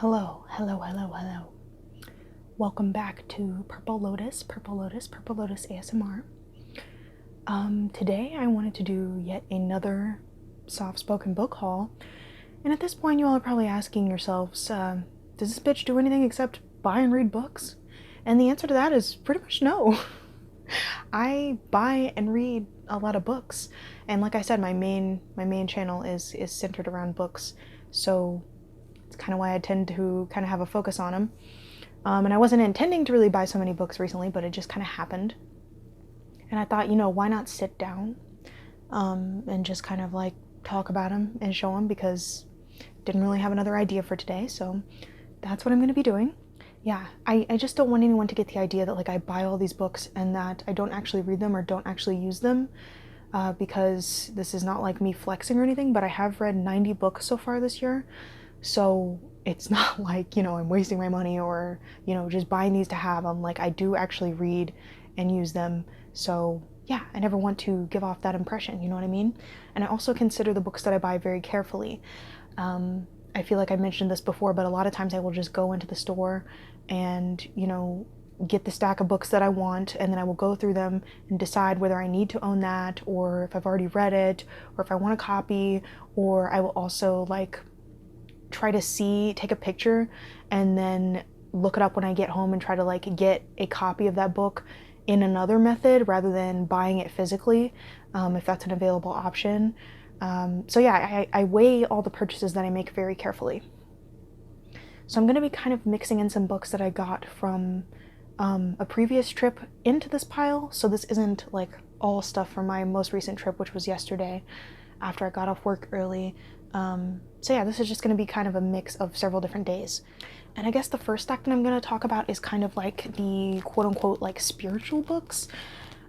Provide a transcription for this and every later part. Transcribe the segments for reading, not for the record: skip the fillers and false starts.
Hello. Welcome back to Purple Lotus ASMR. Today I wanted to do yet another soft-spoken book haul. And at this point you all are probably asking yourselves, does this bitch do anything except buy and read books? And the answer to that is pretty much no. I buy and read a lot of books. And like I said, my main channel is centered around books. So it's kind of why I tend to kind of have a focus on them. And I wasn't intending to really buy so many books recently, but it just kind of happened. And I thought, why not sit down and just kind of like talk about them and show them, because I didn't really have another idea for today. So that's what I'm going to be doing. Yeah, I just don't want anyone to get the idea that like I buy all these books and that I don't actually read them or don't actually use them, because this is not like me flexing or anything, but I have read 90 books so far this year. So it's not like, I'm wasting my money or, just buying these to have them. Like, I do actually read and use them. So yeah, I never want to give off that impression, you know what I mean? And I also consider the books that I buy very carefully. I feel like I mentioned this before, but a lot of times I will just go into the store and, get the stack of books that I want, and then I will go through them and decide whether I need to own that, or if I've already read it, or if I want a copy, or I will also like try to take a picture and then look it up when I get home and try to like get a copy of that book in another method rather than buying it physically, if that's an available option. So yeah, I weigh all the purchases that I make very carefully. So I'm going to be kind of mixing in some books that I got from a previous trip into this pile. So this isn't like all stuff from my most recent trip, which was yesterday after I got off work early. So yeah, this is just going to be kind of a mix of several different days. And I guess the first stack that I'm going to talk about is kind of like the quote-unquote like spiritual books.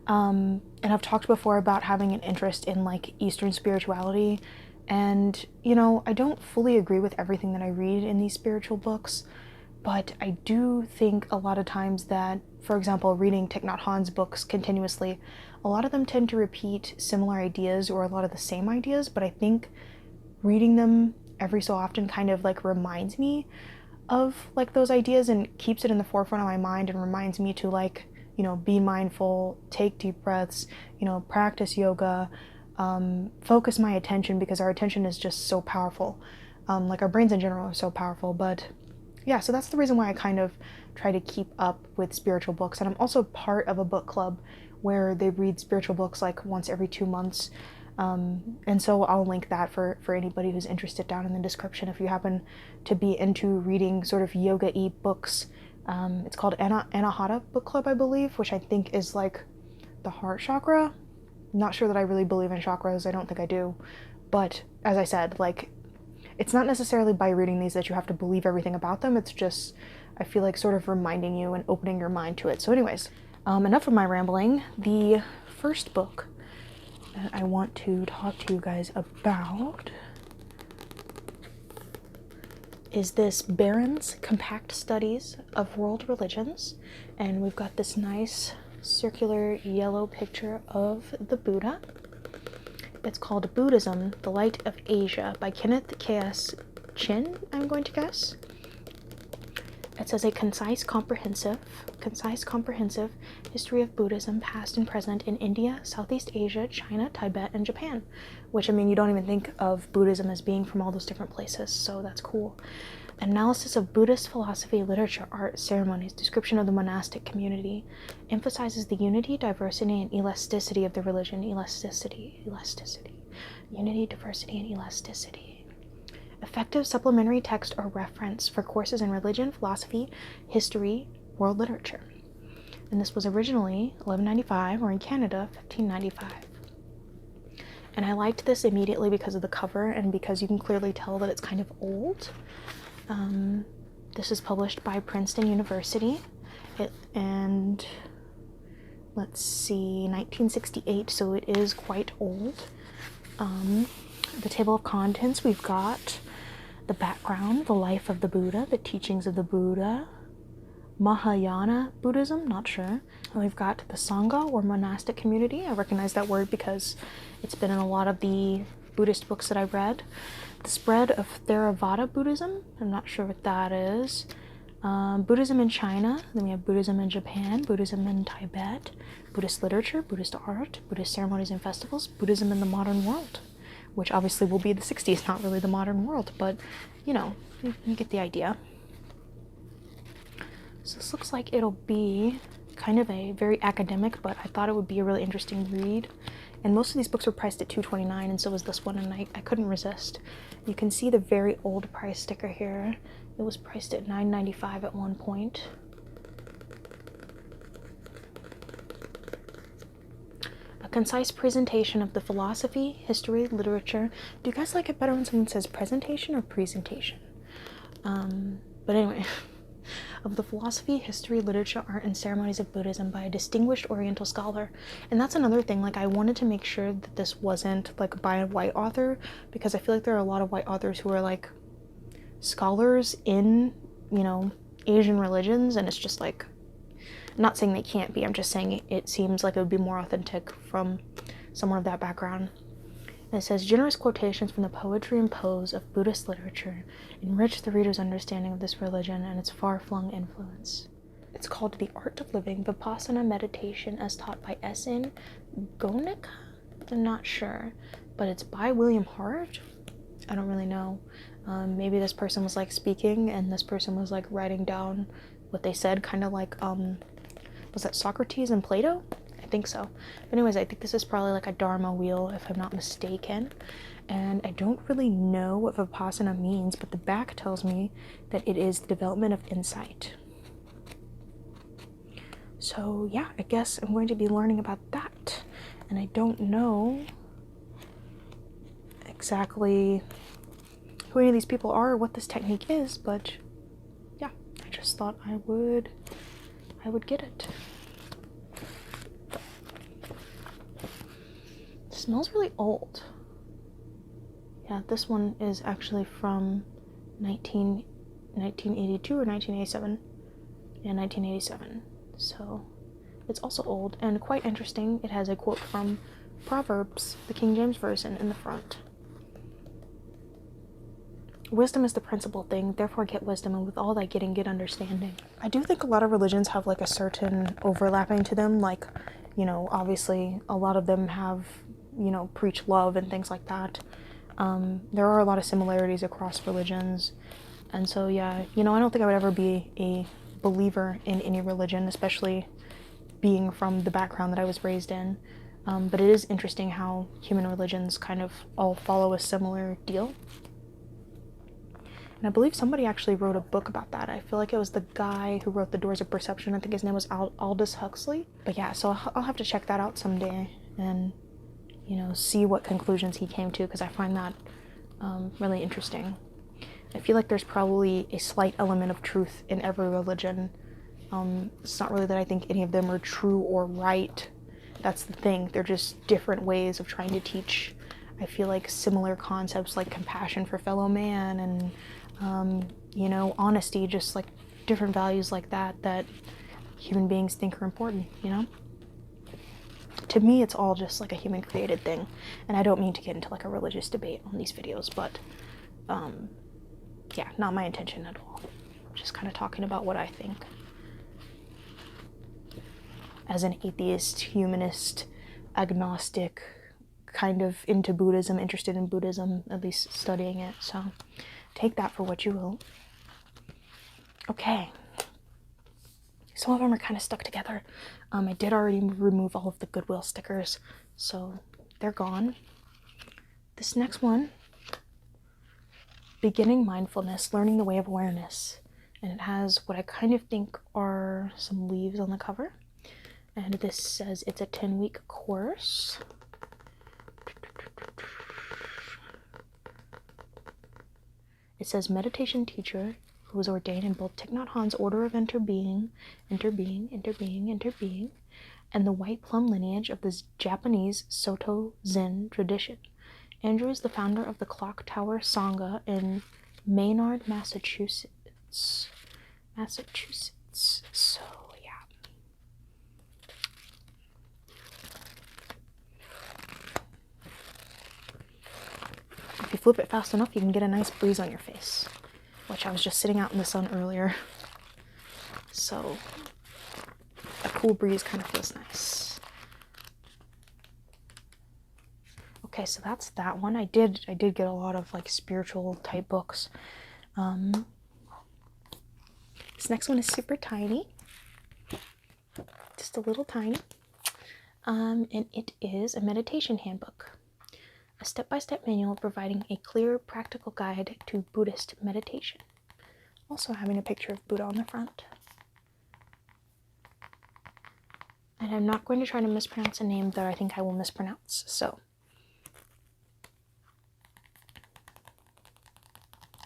And I've talked before about having an interest in like Eastern spirituality. And, I don't fully agree with everything that I read in these spiritual books, but I do think a lot of times that, for example, reading Thich Nhat Hanh's books continuously, a lot of them tend to repeat similar ideas or a lot of the same ideas, but I think reading them every so often kind of like reminds me of like those ideas and keeps it in the forefront of my mind and reminds me to like, be mindful, take deep breaths, practice yoga, focus my attention, because our attention is just so powerful. Like our brains in general are so powerful, but yeah, so that's the reason why I kind of try to keep up with spiritual books. And I'm also part of a book club where they read spiritual books like once every 2 months. And so I'll link that for anybody who's interested down in the description if you happen to be into reading sort of yoga-y books. It's called Anahata Book Club, I believe, which I think is like the heart chakra. I'm not sure that I really believe in chakras. I don't think I do. But as I said, like, it's not necessarily by reading these that you have to believe everything about them. It's just, I feel like, sort of reminding you and opening your mind to it. So anyways, enough of my rambling. The first book that I want to talk to you guys about is this Barron's Compact Studies of World Religions. And we've got this nice circular yellow picture of the Buddha. It's called Buddhism, the Light of Asia by Kenneth K.S. Chin, I'm going to guess. It says a concise, comprehensive history of Buddhism, past and present, in India, Southeast Asia, China, Tibet, and Japan. Which, I mean, you don't even think of Buddhism as being from all those different places, so that's cool. Analysis of Buddhist philosophy, literature, art, ceremonies, description of the monastic community, emphasizes the unity, diversity, and elasticity of the religion. Elasticity. Unity, diversity, and elasticity. Effective supplementary text or reference for courses in religion, philosophy, history, world literature. And this was originally $11.95, or in Canada, $15.95. And I liked this immediately because of the cover and because you can clearly tell that it's kind of old. This is published by Princeton University, and let's see, 1968, so it is quite old. The table of contents, we've got the background, the life of the Buddha, the teachings of the Buddha, Mahayana Buddhism, not sure. And we've got the Sangha, or monastic community. I recognize that word because it's been in a lot of the Buddhist books that I've read. The spread of Theravada Buddhism. I'm not sure what that is. Buddhism in China. Then we have Buddhism in Japan, Buddhism in Tibet, Buddhist literature, Buddhist art, Buddhist ceremonies and festivals, Buddhism in the modern world, which obviously will be the 60s, not really the modern world, but you know, you get the idea. So this looks like it'll be kind of a very academic, but I thought it would be a really interesting read. And most of these books were priced at $2.29, and so was this one, and I couldn't resist. You can see the very old price sticker here. It was priced at $9.95 at one point. A concise presentation of the philosophy, history, literature. Do you guys like it better when someone says presentation or presentation? But anyway, of the philosophy, history, literature, art, and ceremonies of Buddhism by a distinguished Oriental scholar. And that's another thing, like I wanted to make sure that this wasn't like by a white author, because I feel like there are a lot of white authors who are like scholars in, you know, Asian religions, and it's just like, I'm not saying they can't be, I'm just saying it seems like it would be more authentic from someone of that background. And it says, generous quotations from the poetry and prose of Buddhist literature enrich the reader's understanding of this religion and its far-flung influence. It's called The Art of Living, Vipassana Meditation as taught by S.N. Goenka? I'm not sure, but it's by William Hart. I don't really know. Maybe this person was like speaking and this person was like writing down what they said, kind of like, was that Socrates and Plato? I think so. But anyways, I think this is probably like a Dharma wheel, if I'm not mistaken. And I don't really know what Vipassana means, but the back tells me that it is the development of insight. So yeah, I guess I'm going to be learning about that. And I don't know exactly who any of these people are or what this technique is, but yeah, I just thought I would get it. It smells really old. Yeah, this one is actually from 1982 or 1987. Yeah, 1987. So it's also old and quite interesting. It has a quote from Proverbs, the King James Version, in the front. Wisdom is the principal thing, therefore get wisdom, and with all that getting, get understanding. I do think a lot of religions have like a certain overlapping to them, like, you know, obviously a lot of them have, you know, preach love and things like that. There are a lot of similarities across religions, and so yeah, you know, I don't think I would ever be a believer in any religion, especially being from the background that I was raised in, but it is interesting how human religions kind of all follow a similar deal. And I believe somebody actually wrote a book about that. I feel like it was the guy who wrote The Doors of Perception. I think his name was Aldous Huxley. But yeah, so I'll have to check that out someday and, you know, see what conclusions he came to, because I find that really interesting. I feel like there's probably a slight element of truth in every religion. It's not really that I think any of them are true or right. That's the thing. They're just different ways of trying to teach, I feel like, similar concepts like compassion for fellow man and you know, honesty, just like different values like that human beings think are important, you know? To me, it's all just like a human created thing. And I don't mean to get into like a religious debate on these videos, but yeah, not my intention at all. Just kind of talking about what I think. As an atheist, humanist, agnostic, kind of into Buddhism, interested in Buddhism, at least studying it, so take that for what you will. Okay. Some of them are kind of stuck together. I did already remove all of the Goodwill stickers, so they're gone. This next one, Beginning Mindfulness, Learning the Way of Awareness. And it has what I kind of think are some leaves on the cover. And this says it's a 10-week course. It says meditation teacher who was ordained in both Thich Nhat Hanh's Order of Interbeing, and the White Plum lineage of the Japanese Soto Zen tradition. Andrew is the founder of the Clock Tower Sangha in Maynard, Massachusetts. So yeah. If you flip it fast enough, you can get a nice breeze on your face, which I was just sitting out in the sun earlier. So a cool breeze kind of feels nice. Okay, so that's that one. I did get a lot of like spiritual type books. This next one is super tiny, just a little tiny, and it is a meditation handbook, a step-by-step manual providing a clear, practical guide to Buddhist meditation. Also having a picture of Buddha on the front. And I'm not going to try to mispronounce a name that I think I will mispronounce, so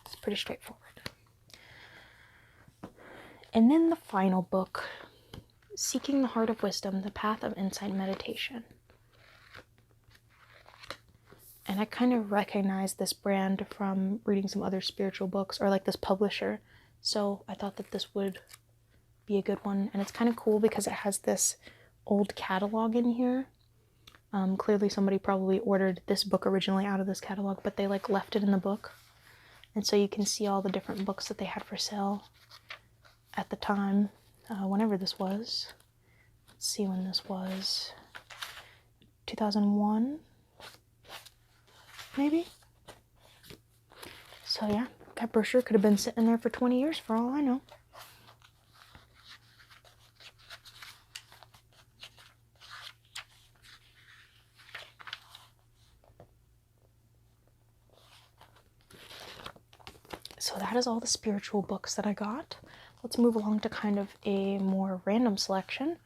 it's pretty straightforward. And then the final book, Seeking the Heart of Wisdom, The Path of Insight Meditation. And I kind of recognize this brand from reading some other spiritual books, or like this publisher, so I thought that this would be a good one. And it's kind of cool because it has this old catalog in here. Clearly somebody probably ordered this book originally out of this catalog, but they like left it in the book. And so you can see all the different books that they had for sale at the time, whenever this was. Let's see when this was. 2001, maybe? So yeah, that brochure could have been sitting there for 20 years for all I know. So that is all the spiritual books that I got. Let's move along to kind of a more random selection.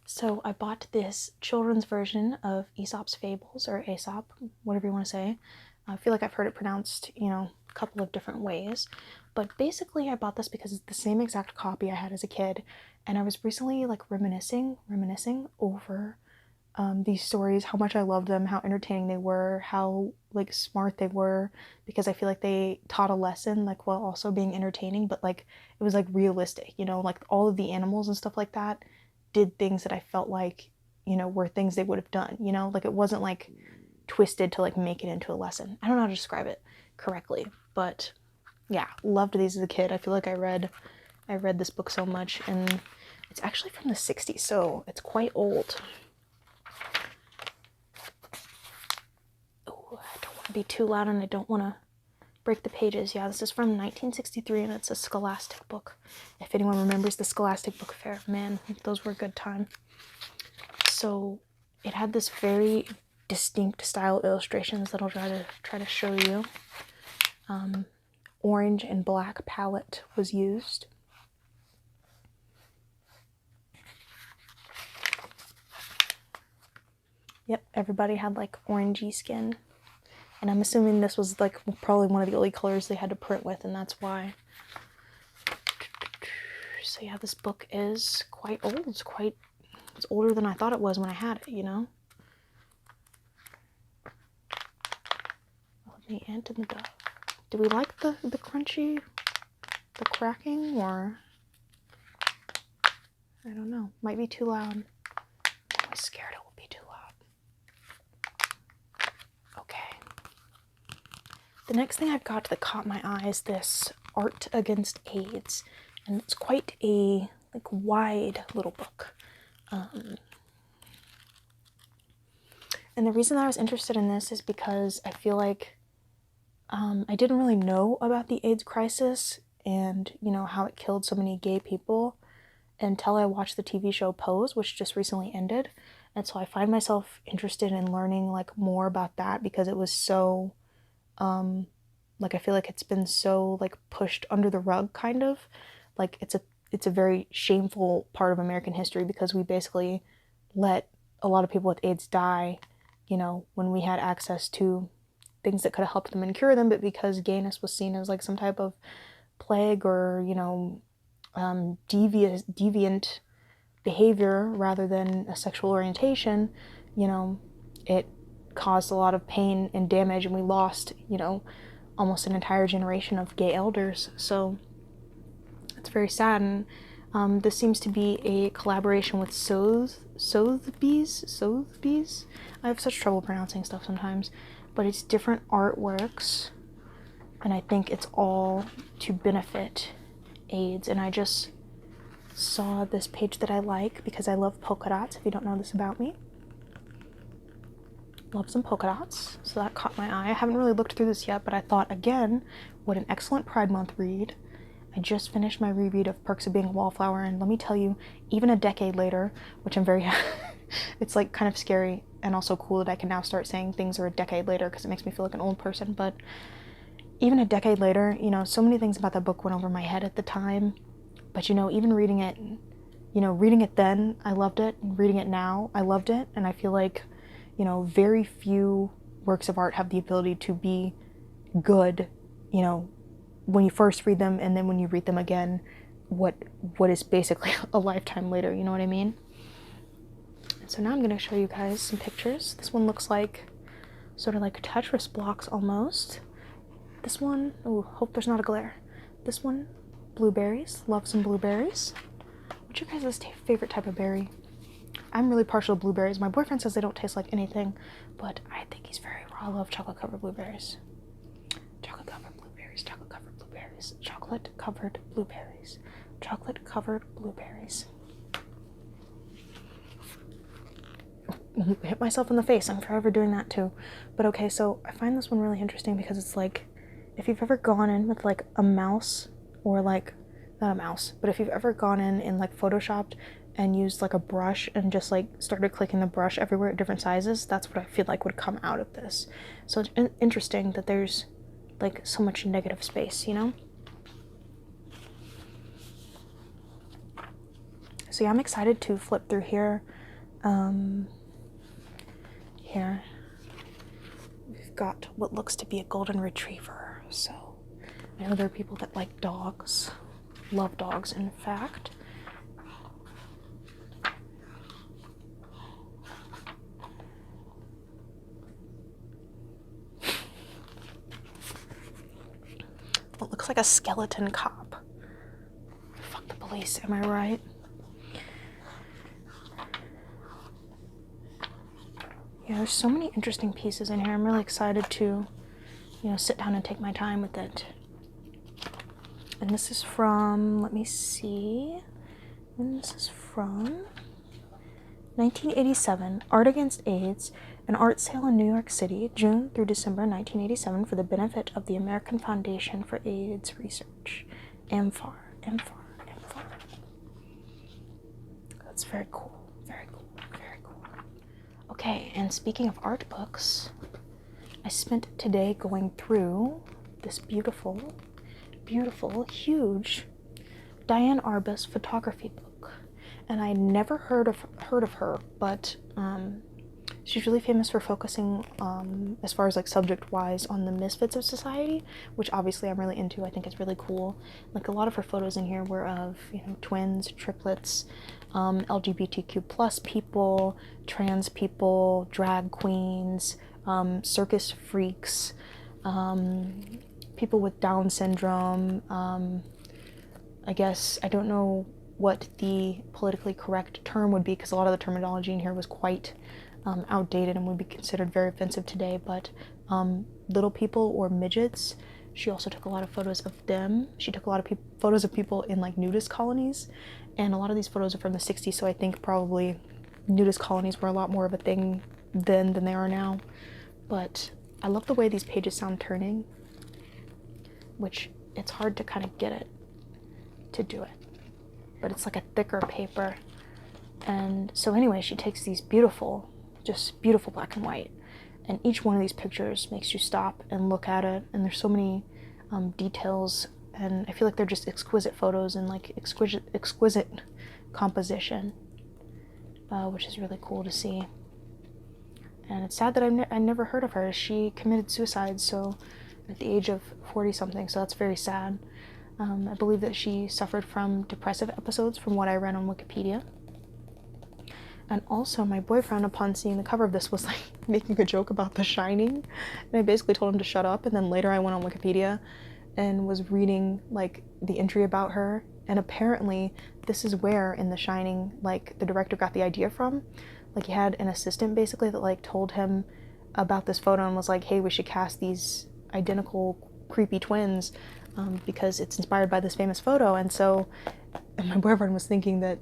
So I bought this children's version of Aesop's Fables, or Aesop, whatever you want to say. I feel like I've heard it pronounced, a couple of different ways. But basically I bought this because it's the same exact copy I had as a kid. And I was recently like reminiscing over these stories, how much I loved them, how entertaining they were, how like smart they were, because I feel like they taught a lesson like while also being entertaining, but like it was like realistic, like all of the animals and stuff like that did things that I felt like, were things they would have done, like it wasn't like twisted to like make it into a lesson. I don't know how to describe it correctly, but yeah, loved these as a kid. I feel like I read this book so much, and it's actually from the 60s, so it's quite old. Be too loud, and I don't want to break the pages. Yeah, this is from 1963, and it's a Scholastic book. If anyone remembers the Scholastic Book Fair, man, those were a good time. So it had this very distinct style illustrations that I'll try to show you. Orange and black palette was used. Yep, everybody had like orangey skin. And I'm assuming this was like probably one of the only colors they had to print with, and that's why. So yeah, this book is quite old. It's older than I thought it was when I had it, The ant and the dove. Do we like the crunchy, the cracking, or I don't know. Might be too loud. I'm scared it will be too loud. Okay. The next thing I've got that caught my eye is this Art Against AIDS, and it's quite a wide little book. And the reason that I was interested in this is because I feel like I didn't really know about the AIDS crisis and how it killed so many gay people until I watched the TV show Pose, which just recently ended. And so I find myself interested in learning more about that because it was so I feel like it's been so pushed under the rug, kind of. It's a very shameful part of American history because we basically let a lot of people with AIDS die, when we had access to things that could have helped them and cure them, but because gayness was seen as some type of plague or, deviant behavior rather than a sexual orientation, it caused a lot of pain and damage, and we lost, almost an entire generation of gay elders. So it's very sad, and This seems to be a collaboration with Sotheby's. I have such trouble pronouncing stuff sometimes, but it's different artworks, and I think it's all to benefit AIDS. And I just saw this page that I like because I love polka dots, if you don't know this about me. Love some polka dots, so that caught my eye. I haven't really looked through this yet, but I thought, again, what an excellent Pride Month read. I just finished my reread of Perks of Being a Wallflower, and let me tell you, even a decade later, which I'm very it's like kind of scary and also cool that I can now start saying things are a decade later because it makes me feel like an old person, but even a decade later, you know, so many things about that book went over my head at the time, but you know, even reading it, you know, reading it then, I loved it, and reading it now, I loved it, and I feel like, you know, very few works of art have the ability to be good, you know, when you first read them and then when you read them again, what is basically a lifetime later, you know what I mean? So now I'm going to show you guys some pictures. This one looks like sort of like Tetris blocks almost. This one, oh, hope there's not a glare. This one, blueberries, love some blueberries. What's your guys' favorite type of berry? I'm really partial to blueberries. My boyfriend says they don't taste like anything, but I think he's very raw. I love chocolate-covered blueberries. Chocolate-covered blueberries, chocolate-covered blueberries, chocolate-covered blueberries, chocolate-covered blueberries. Hit myself in the face. I'm forever doing that too. But okay, so I find this one really interesting because it's like, if you've ever gone in with like a mouse, or like, not a mouse, but if you've ever gone in like Photoshopped and used like a brush and just like started clicking the brush everywhere at different sizes, that's what I feel like would come out of this. So it's interesting that there's like so much negative space, you know? So yeah, I'm excited to flip through here. Here we've got what looks to be a golden retriever. So I know there are people that like dogs, love dogs in fact. What looks like a skeleton cop. Fuck the police, am I right? Yeah, there's so many interesting pieces in here. I'm really excited to, you know, sit down and take my time with it. And this is from, let me see, and this is from 1987, Art Against AIDS, an art sale in New York City, June through December 1987, for the benefit of the American Foundation for AIDS Research. AMFAR. That's very cool, very cool, very cool. Okay, and speaking of art books, I spent today going through this beautiful, huge Diane Arbus photography book. And I never heard of her, but she's really famous for focusing, as far as like subject-wise, on the misfits of society, which obviously I'm really into. I think it's really cool. Like a lot of her photos in here were of, you know, twins, triplets, LGBTQ plus people, trans people, drag queens, circus freaks, people with Down syndrome. I guess, I don't know what the politically correct term would be, because a lot of the terminology in here was quite outdated and would be considered very offensive today, but little people or midgets. She also took a lot of photos of them. She took a lot of photos of people in like nudist colonies, and a lot of these photos are from the 60s, so I think probably nudist colonies were a lot more of a thing then than they are now. But I love the way these pages sound turning, which it's hard to kind of get it to do it, but it's like a thicker paper. And so anyway, she takes these beautiful, just beautiful black and white, and each one of these pictures makes you stop and look at it, and there's so many details, and I feel like they're just exquisite photos and like exquisite composition, which is really cool to see. And it's sad that I never heard of her. She committed suicide so at the age of 40 something, so that's very sad. I believe that she suffered from depressive episodes from what I read on Wikipedia. And also my boyfriend, upon seeing the cover of this, was like making a joke about The Shining, and I basically told him to shut up, and then later I went on Wikipedia and was reading like the entry about her, And apparently this is where in The Shining, like, the director got the idea from. Like, he had an assistant basically that like told him about this photo and was like, hey, we should cast these identical creepy twins because it's inspired by this famous photo. And so my boyfriend was thinking that,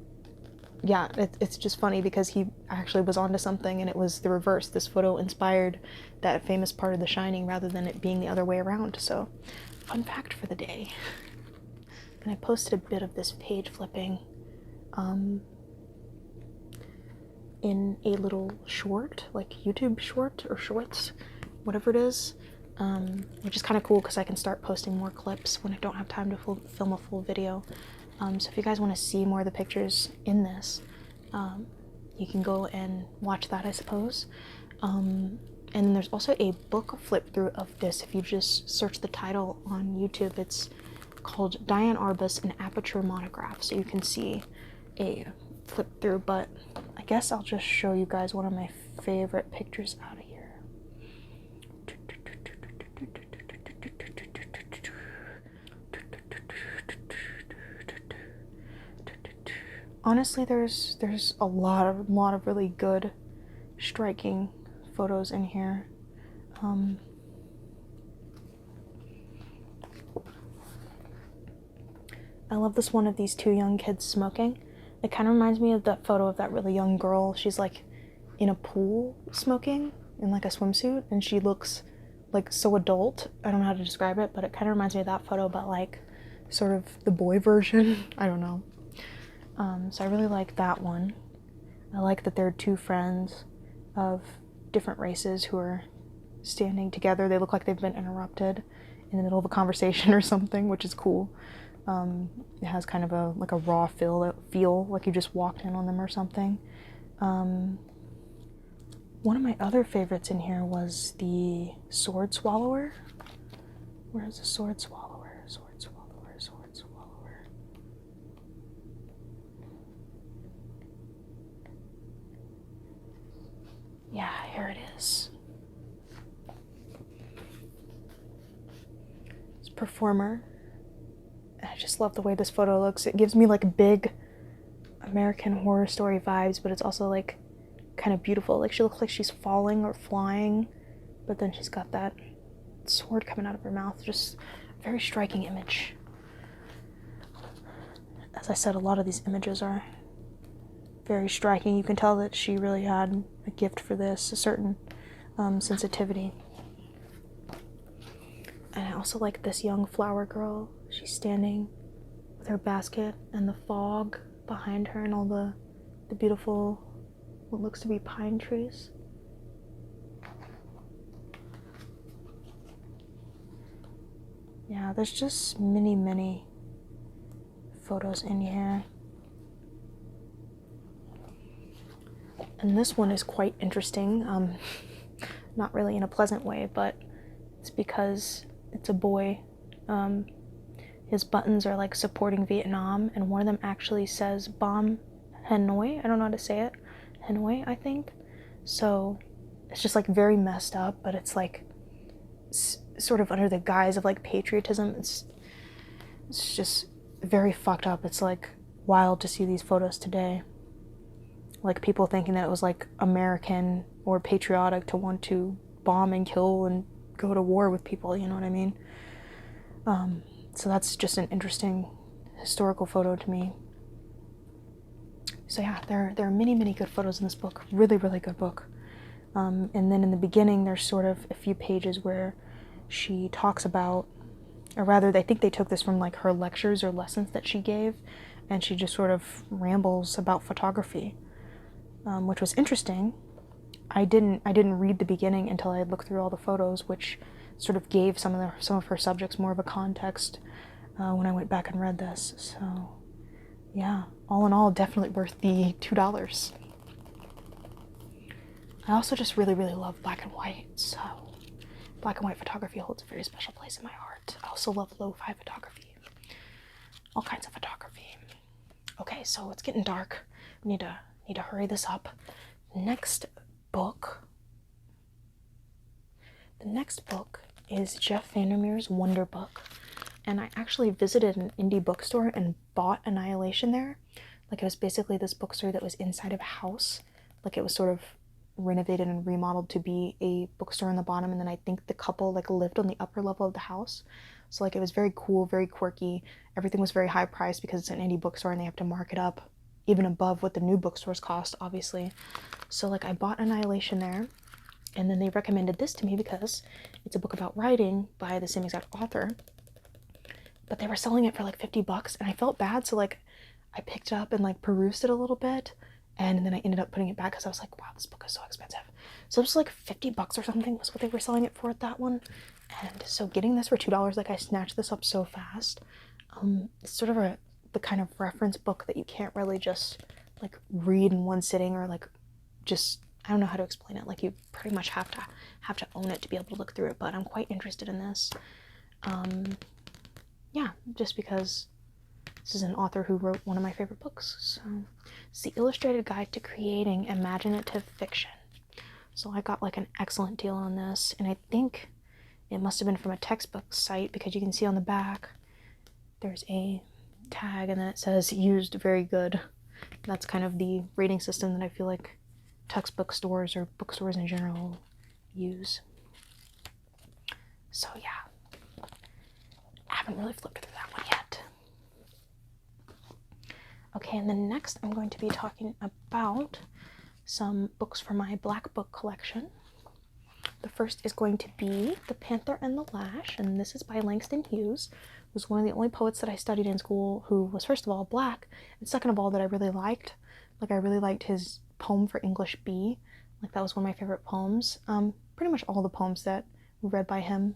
yeah, it's just funny because he actually was onto something, and it was the reverse. This photo inspired that famous part of The Shining rather than it being the other way around. So, fun fact for the day. And I posted a bit of this page flipping in a little short, like YouTube short or shorts, whatever it is, which is kind of cool because I can start posting more clips when I don't have time to film a full video. So if you guys want to see more of the pictures in this, you can go and watch that, I suppose. And then there's also a book flip through of this. If you just search the title on YouTube, it's called Diane Arbus, an Aperture Monograph. So you can see a flip through, but I guess I'll just show you guys one of my favorite pictures out of here. Honestly, there's a lot of really good, striking photos in here. I love this one of these two young kids smoking. It kind of reminds me of that photo of that really young girl. She's like in a pool smoking in like a swimsuit, and she looks like so adult. I don't know how to describe it, but it kind of reminds me of that photo, but like sort of the boy version. I don't know. So I really like that one. I like that there are two friends of different races who are standing together. They look like they've been interrupted in the middle of a conversation or something, which is cool. It has kind of a like a raw feel like you just walked in on them or something. One of my other favorites in here was the sword swallower. Where's the sword swallower? Sword swallower, sword swallower. Yeah, here it is. It's Performer. I just love the way this photo looks. It gives me like big American Horror Story vibes, but it's also like kind of beautiful. Like she looks like she's falling or flying, but then she's got that sword coming out of her mouth. Just a very striking image. As I said, a lot of these images are very striking. You can tell that she really had a gift for this, a certain sensitivity. And I also like this young flower girl. She's standing with her basket and the fog behind her and all the beautiful, what looks to be pine trees. Yeah, there's just many photos in here. And this one is quite interesting. Not really in a pleasant way, but it's because it's a boy. His buttons are like supporting Vietnam, and one of them actually says Bomb Hanoi. I don't know how to say it. Hanoi, I think. So it's just like very messed up, but it's like sort of under the guise of like patriotism. It's just very fucked up. It's like wild to see these photos today. Like people thinking that it was like American or patriotic to want to bomb and kill and go to war with people, you know what I mean? So that's just an interesting historical photo to me. So yeah, there are many good photos in this book. Really good book. And then in the beginning, there's sort of a few pages where she talks about, or rather, I think they took this from like her lectures or lessons that she gave, and she just sort of rambles about photography, which was interesting. I didn't read the beginning until I had looked through all the photos, which sort of gave some of her subjects more of a context when I went back and read this. So yeah, all in all, definitely worth the $2. I also just really love black and white, so black and white photography holds a very special place in my heart. I also love lo-fi photography, all kinds of photography. Okay, so it's getting dark. We need to hurry this up. The next book is Jeff Vandermeer's Wonderbook, and I actually visited an indie bookstore and bought Annihilation there. Like, it was basically this bookstore that was inside of a house. Like, it was sort of renovated and remodeled to be a bookstore on the bottom, and then I think the couple like lived on the upper level of the house. So like, it was very cool, very quirky. Everything was very high priced because it's an indie bookstore and they have to mark it up even above what the new bookstores cost, obviously. So like, I bought Annihilation there, and then they recommended this to me because it's a book about writing by the same exact author, but they were selling it for like $50, and I felt bad, so like I picked it up and like perused it a little bit, and then I ended up putting it back because I was like, wow, this book is so expensive. So it was like $50 or something was what they were selling it for at that one. And so getting this for $2, like, I snatched this up so fast. It's sort of the kind of reference book that you can't really just like read in one sitting, or like just, I don't know how to explain it. Like, you pretty much have to own it to be able to look through it. But I'm quite interested in this. Yeah, just because this is an author who wrote one of my favorite books. So it's the Illustrated Guide to Creating Imaginative Fiction. So I got like an excellent deal on this, and I think it must have been from a textbook site, because you can see on the back there's a tag and then it says used very good. That's kind of the rating system that I feel like textbook stores or bookstores in general use. So yeah, I haven't really flipped through that one yet. Okay, and then next I'm going to be talking about some books from my Black Book collection. The first is going to be The Panther and the Lash, and this is by Langston Hughes, who's one of the only poets that I studied in school who was, first of all, Black, and second of all, that I really liked. Like, I really liked his poem for English B. Like, that was one of my favorite poems. Pretty much all the poems that were read by him,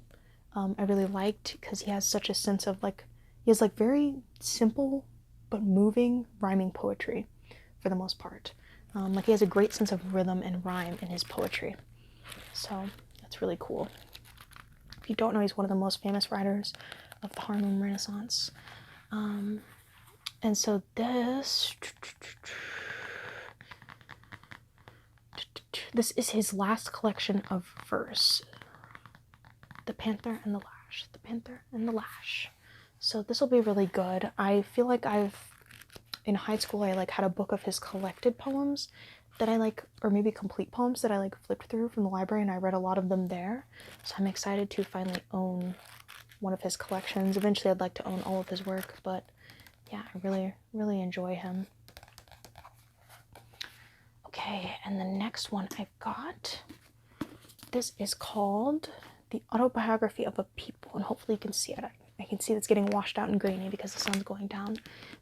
I really liked, because he has such a sense of, like, he has, like, very simple but moving rhyming poetry, for the most part. Like, he has a great sense of rhythm and rhyme in his poetry. So that's really cool. If you don't know, he's one of the most famous writers of the Harlem Renaissance. And so this is his last collection of verse. The Panther and the Lash. The Panther and the Lash. So this will be really good. I feel like in high school, I like had a book of his collected poems that I like, or maybe complete poems that I like flipped through from the library, and I read a lot of them there. So I'm excited to finally own one of his collections. Eventually I'd like to own all of his work, but yeah, I really, really enjoy him. Okay, and the next one I've got, this is called The Autobiography of a People, and hopefully you can see it. I can see it's getting washed out and grainy because the sun's going down.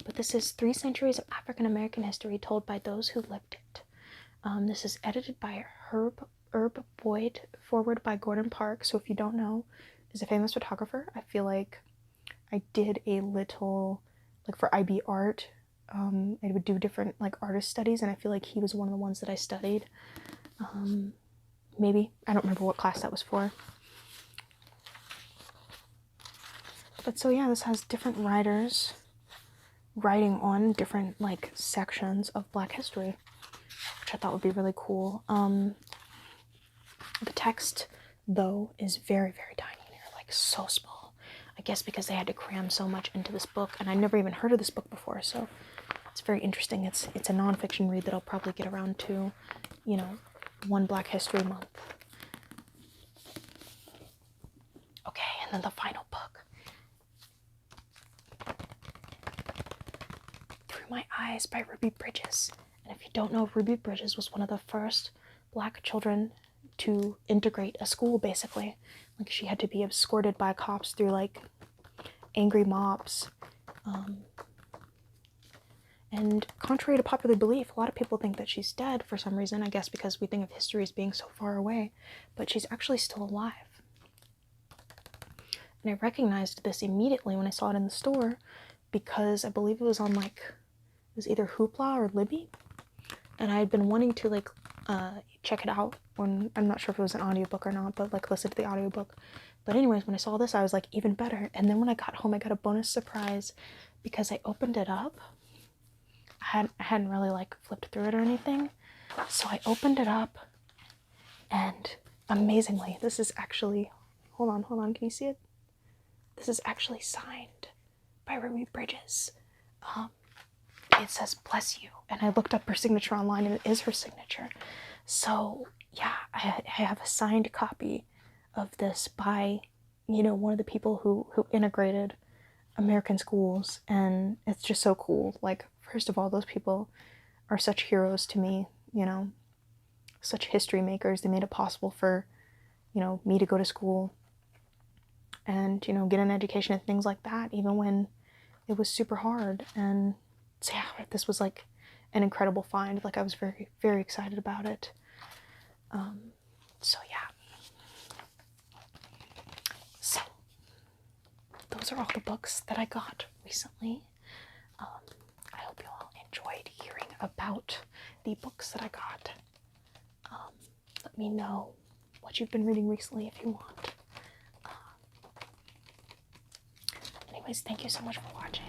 But this is 3 centuries of African American history told by those who lived it. This is edited by Herb Boyd, forward by Gordon Parks, who, if you don't know, is a famous photographer. I feel like I did a little, like, for IB art, I would do different like artist studies, and I feel like he was one of the ones that I studied. Maybe, I don't remember what class that was for. But so yeah, this has different writers writing on different like sections of Black history, which I thought would be really cool. The text, though, is very, very tiny. They're like so small. I guess because they had to cram so much into this book, and I'd never even heard of this book before, so it's very interesting. It's a nonfiction read that I'll probably get around to, you know, one Black History Month. Okay, and then the final book. Through My Eyes by Ruby Bridges. And if you don't know, Ruby Bridges was one of the first Black children to integrate a school, basically. Like, she had to be escorted by cops through like angry mobs. And contrary to popular belief, a lot of people think that she's dead for some reason, I guess because we think of history as being so far away, but she's actually still alive. And I recognized this immediately when I saw it in the store, because I believe it was on like, it was either Hoopla or Libby, and I had been wanting to like check it out when, I'm not sure if it was an audiobook or not, but like listen to the audiobook. But anyways, when I saw this, I was like, even better. And then when I got home, I got a bonus surprise because I opened it up. I hadn't really like flipped through it or anything, so I opened it up, and amazingly, this is actually, hold on, can you see it? This is actually signed by Ruby Bridges. It says "Bless you," and I looked up her signature online, and it is her signature. So yeah, I have a signed copy of this by, you know, one of the people who integrated American schools, and it's just so cool. Like, first of all, those people are such heroes to me, you know, such history makers. They made it possible for, you know, me to go to school and, you know, get an education and things like that, even when it was super hard. And so yeah, this was like an incredible find. Like, I was very, very excited about it. So yeah. So those are all the books that I got recently. I hope you all enjoyed hearing about the books that I got. Let me know what you've been reading recently if you want. Anyways, thank you so much for watching.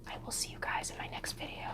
I will see you guys in my next video.